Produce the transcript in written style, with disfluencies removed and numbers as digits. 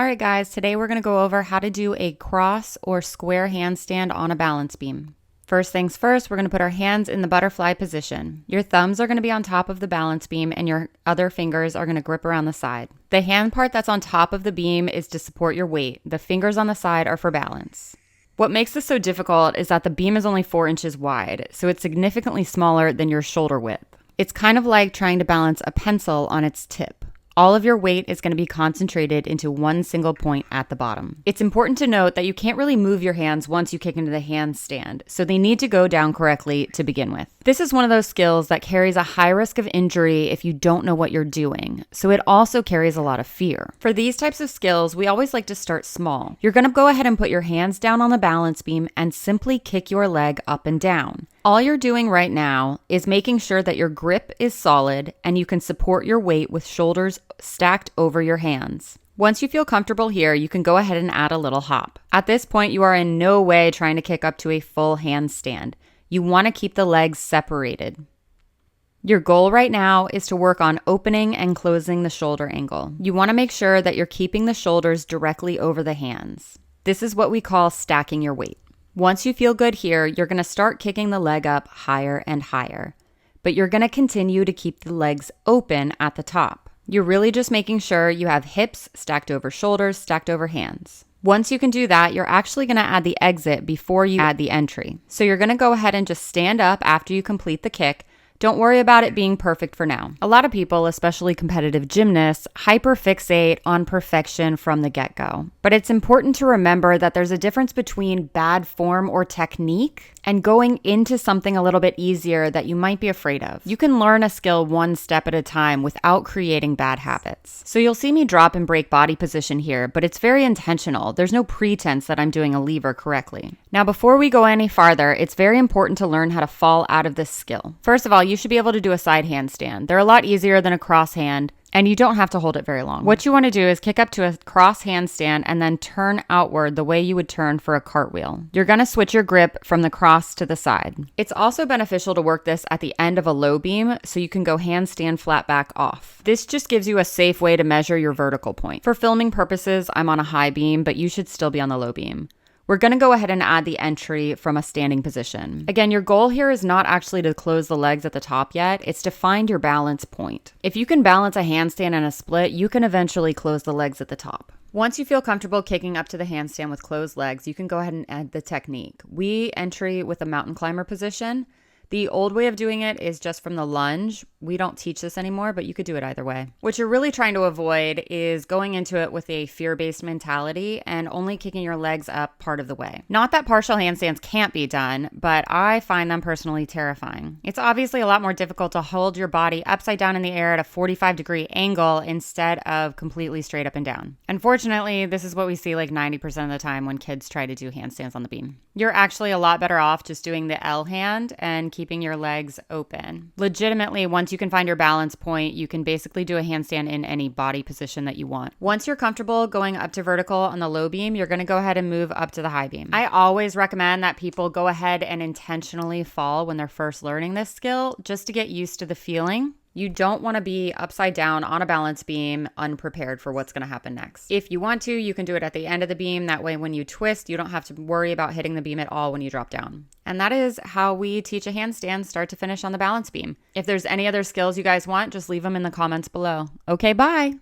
All right, guys, today we're going to go over how to do a cross or square handstand on a balance beam. First things first, we're going to put our hands in the butterfly position. Your thumbs are going to be on top of the balance beam and your other fingers are going to grip around the side. The hand part that's on top of the beam is to support your weight. The fingers on the side are for balance. What makes this so difficult is that the beam is only 4 inches wide, so it's significantly smaller than your shoulder width. It's kind of like trying to balance a pencil on its tip. All of your weight is going to be concentrated into one single point at the bottom. It's important to note that you can't really move your hands once you kick into the handstand, so they need to go down correctly to begin with. This is one of those skills that carries a high risk of injury if you don't know what you're doing, so it also carries a lot of fear. For these types of skills, we always like to start small. You're going to go ahead and put your hands down on the balance beam and simply kick your leg up and down. All you're doing right now is making sure that your grip is solid and you can support your weight with shoulders stacked over your hands. Once you feel comfortable here, you can go ahead and add a little hop. At this point, you are in no way trying to kick up to a full handstand. You want to keep the legs separated. Your goal right now is to work on opening and closing the shoulder angle. You want to make sure that you're keeping the shoulders directly over the hands. This is what we call stacking your weight. Once you feel good here, you're going to start kicking the leg up higher and higher, but you're going to continue to keep the legs open at the top. You're really just making sure you have hips stacked over shoulders, stacked over hands. Once you can do that, you're actually going to add the exit before you add the entry. So you're going to go ahead and just stand up after you complete the kick. Don't worry about it being perfect for now. A lot of people, especially competitive gymnasts, hyperfixate on perfection from the get-go. But it's important to remember that there's a difference between bad form or technique and going into something a little bit easier that you might be afraid of. You can learn a skill one step at a time without creating bad habits. So you'll see me drop and break body position here, but it's very intentional. There's no pretense that I'm doing a lever correctly. Now, before we go any farther, it's very important to learn how to fall out of this skill. First of all, you should be able to do a side handstand. They're a lot easier than a cross hand, and you don't have to hold it very long. What you want to do is kick up to a cross handstand and then turn outward the way you would turn for a cartwheel. You're going to switch your grip from the cross to the side. It's also beneficial to work this at the end of a low beam so you can go handstand flat back off. This just gives you a safe way to measure your vertical point. For filming purposes, I'm on a high beam, but you should still be on the low beam. We're going to go ahead and add the entry from a standing position. Again, your goal here is not actually to close the legs at the top yet, it's to find your balance point. If you can balance a handstand and a split, you can eventually close the legs at the top. Once you feel comfortable kicking up to the handstand with closed legs, you can go ahead and add the technique. We entry with a mountain climber position. The old way of doing it is just from the lunge. We don't teach this anymore, but you could do it either way. What you're really trying to avoid is going into it with a fear-based mentality and only kicking your legs up part of the way. Not that partial handstands can't be done, but I find them personally terrifying. It's obviously a lot more difficult to hold your body upside down in the air at a 45-degree angle instead of completely straight up and down. Unfortunately, this is what we see like 90% of the time when kids try to do handstands on the beam. You're actually a lot better off just doing the L hand and keeping your legs open. Legitimately, once you can find your balance point, you can basically do a handstand in any body position that you want. Once you're comfortable going up to vertical on the low beam, you're going to go ahead and move up to the high beam. I always recommend that people go ahead and intentionally fall when they're first learning this skill, just to get used to the feeling. You don't want to be upside down on a balance beam unprepared for what's going to happen next. If you want to, you can do it at the end of the beam. That way, when you twist, you don't have to worry about hitting the beam at all when you drop down. And that is how we teach a handstand start to finish on the balance beam. If there's any other skills you guys want, just leave them in the comments below. Okay, bye.